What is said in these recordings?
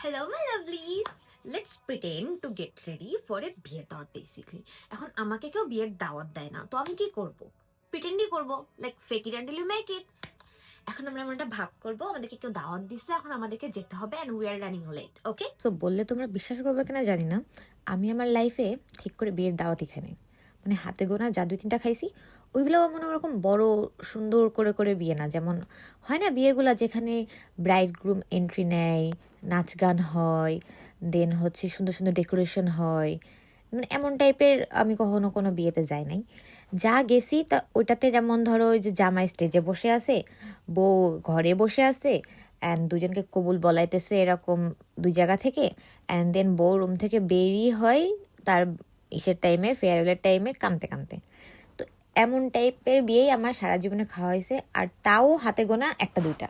Hello my lovelies, let's pretend to get ready for a বিয়ের দাওয়াত। Basically এখন আমাকে কেউ বিয়ের দাওয়াত দেয় না, তো আমি কি করব? প্রিটেন্ডই করব, like fake it until you make it. এখন আমরা একটা ভাব করবো আমাদেরকে কেউ দাওয়াত দিচ্ছে, এখন আমাদেরকে যেতে হবে and we are running late. Okay, so বললে তোমরা বিশ্বাস করবে কিনা জানি না, আমি আমার লাইফে ঠিক করে বিয়ের দাওয়াতই খাই নাই। মানে হাতে গোনা যা 2-3টা খাইছি, ওইগুলো মনে ওরকম বড় সুন্দর করে করে বিয়ে না। যেমন হয় না বিয়েগুলো যেখানে ব্রাইড গ্রুম এন্ট্রি নেয়, নাচ গান হয়, দেন হচ্ছে সুন্দর সুন্দর ডেকোরেশন হয়, মানে এমন টাইপের আমি কখনো কোনো বিয়েতে যাই নাই। যা গেছি তা ওইটাতে যেমন ধরো ওই যে জামাই স্টেজে বসে আছে, বউ ঘরে বসে আছে, অ্যান্ড দুজনকে কবুল বলাইতেছে এরকম দুই জায়গা থেকে, অ্যান্ড দেন বউ রুম থেকে বেরিয়ে হয় তার ইসের টাইমে, ফেয়ারওয়েলের টাইমে কামতে কামতে। তো এমন টাইপের বিয়েই আমার সারা জীবনে খাওয়া হয়েছে, আর তাও হাতে গোনা 1-2টা।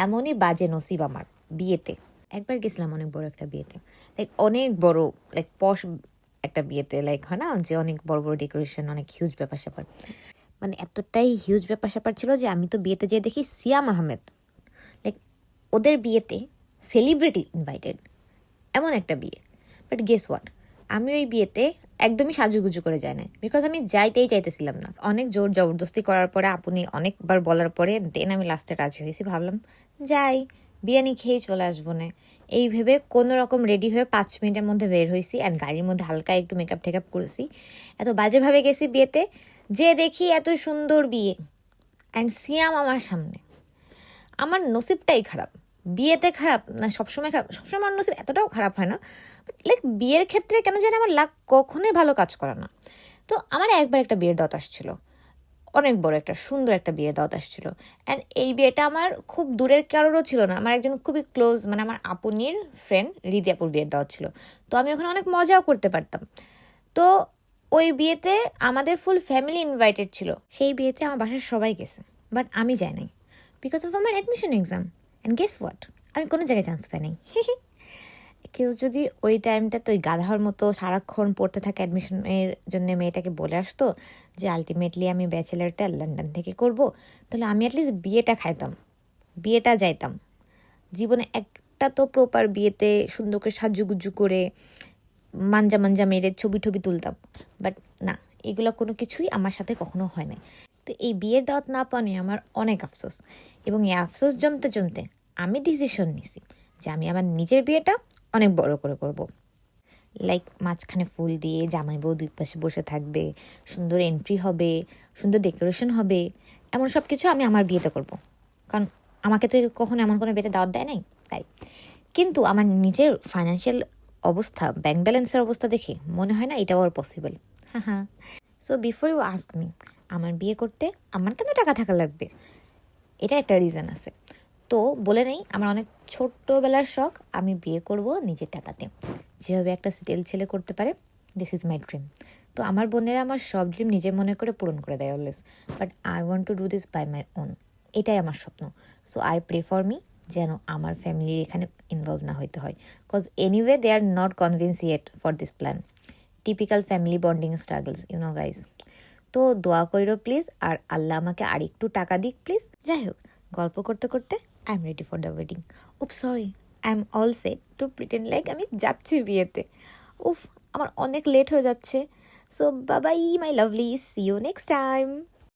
এমনই বাজে নসিব আমার বিয়েতে। একবার গেছিলাম অনেক বড় একটা বিয়েতে, লাইক অনেক বড়, লাইক পশ একটা বিয়েতে, লাইক হয় না যে অনেক বড় বড় ডেকোরেশন, অনেক হিউজ ব্যাপার স্যাপার। মানে এতটাই হিউজ ব্যাপার স্যাপার ছিল যে আমি তো বিয়েতে যেয়ে দেখি সিয়াম আহমেদ, লাইক ওদের বিয়েতে সেলিব্রিটি ইনভাইটেড, এমন একটা বিয়ে। বাট গেস হোয়াট, আমি ওই বিয়েতে একদমই সাজুগুজু করে যাই না, বিকজ আমি যাইতেই চাইতেছিলাম না। অনেক জোর জবরদস্তি করার পরে, আপনি অনেকবার বলার পরে দেন আমি লাস্টে রাজি হয়েছি। ভাবলাম যাই, বিরিয়ানি খেয়েই চলে আসবো না, এই ভেবে কোনো রকম রেডি হয়ে 5 মিনিটের মধ্যে বের হয়েছি, অ্যান্ড গাড়ির মধ্যে হালকা একটু মেকআপ টেকআপ করেছি। এত বাজেভাবে গেছি বিয়েতে, যে দেখি এত সুন্দর বিয়ে অ্যান্ড সিয়াম আমার সামনে। আমার নসিবটাই খারাপ। বিয়েতে খারাপ না সবসময় খারাপ, সবসময় আমার নসিব এতটাও খারাপ হয় না, বাট লাইক বিয়ের ক্ষেত্রে কেন জানি আমার লাক কখনোই ভালো কাজ করে না। তো আমার একবার একটা বিয়ের দাওয়াত আসছিল, অনেক বড় একটা সুন্দর একটা বিয়ের দাওয়াত আসছিল, অ্যান্ড এই বিয়েটা আমার খুব দূরের কারোরও ছিল না, আমার একজন খুবই ক্লোজ, মানে আমার আপুনির ফ্রেন্ড রিদি আপুর বিয়ের দাওয়াত ছিল। তো আমি ওখানে অনেক মজাও করতে পারতাম। তো ওই বিয়েতে আমাদের ফুল ফ্যামিলি ইনভাইটেড ছিল। সেই বিয়েতে আমার বাসার সবাই গেছে, বাট আমি যাই নাই, বিকজ অফ আমার admission exam. And guess what, আমি কোনো জায়গায় চান্স পাই নাই। কেউ যদি ওই টাইমটাতে ওই গাধার মতো সারাক্ষণ পড়তে থাকে অ্যাডমিশনের জন্য মেয়েটাকে বলে আসতো যে আলটিমেটলি আমি ব্যাচেলারটা লন্ডন থেকে করব, তাহলে আমি অ্যাটলিস্ট বিয়েটা খাইতাম, বিয়েটা যাইতাম। জীবনে একটা তো প্রপার বিয়েতে সুন্দর করে সাজুগুজু করে মাঞ্জা মাঞ্জা মেরে ছবি টবি তুলতাম, বাট না, এগুলো কোনো কিছুই আমার সাথে কখনো হয় নাই। তো এই বিয়ের দাওয়াত না পাওয়া নিয়ে আমার অনেক আফসোস, এবং এই আফসোস জমতে জমতে আমি ডিসিশন নিছি যে আমি আমার নিজের বিয়েটা অনেক বড় করে করব। লাইক মাঝখানে ফুল দিয়ে জামাই বউ দুই পাশে বসে থাকবে, সুন্দর এন্ট্রি হবে, সুন্দর ডেকোরেশন হবে, এমন সব কিছু আমি আমার বিয়েতে করব। কারণ আমাকে তো কখনো এমন কোনো বিয়েতে দাওয়াত দেয় নাই, তাই। কিন্তু আমার নিজের ফাইন্যান্সিয়াল অবস্থা, ব্যাংক ব্যালেন্সের অবস্থা দেখে মনে হয় না এটাও আর পসিবল। হ্যাঁ হ্যাঁ। So before you ask me, আমার বিয়ে করতে আমার কেন টাকা থাকা লাগবে, এটা একটা রিজন আছে। তো বলে নেই, আমার অনেক ছোট্টবেলার শখ আমি বিয়ে করব নিজের টাকাতে, যেভাবে একটা সেটেল ছেলে করতে পারে। This is my dream. তো আমার বোনেরা আমার সব ড্রিম নিজে মনে করে পূরণ করে দেয় always, but I want to do this by my own. এটাই আমার স্বপ্ন। So I pray for me যেন আমার ফ্যামিলির এখানে ইনভলভ না হইতে হয়, cause anyway they are not convince yet for this plan. Typical family bonding struggles, you know guys. তো দোয়া কইরো প্লিজ, আর আল্লাহ আমাকে আর একটু টাকা দিক প্লিজ। যাই হোক, গল্প করতে করতে I am ready for the wedding. Oops sorry, I am all set to pretend like আমি যাচ্ছি বিয়েতে। উফ, আমার অনেক লেট হয়ে যাচ্ছে। So Babai my lovely, see you next time.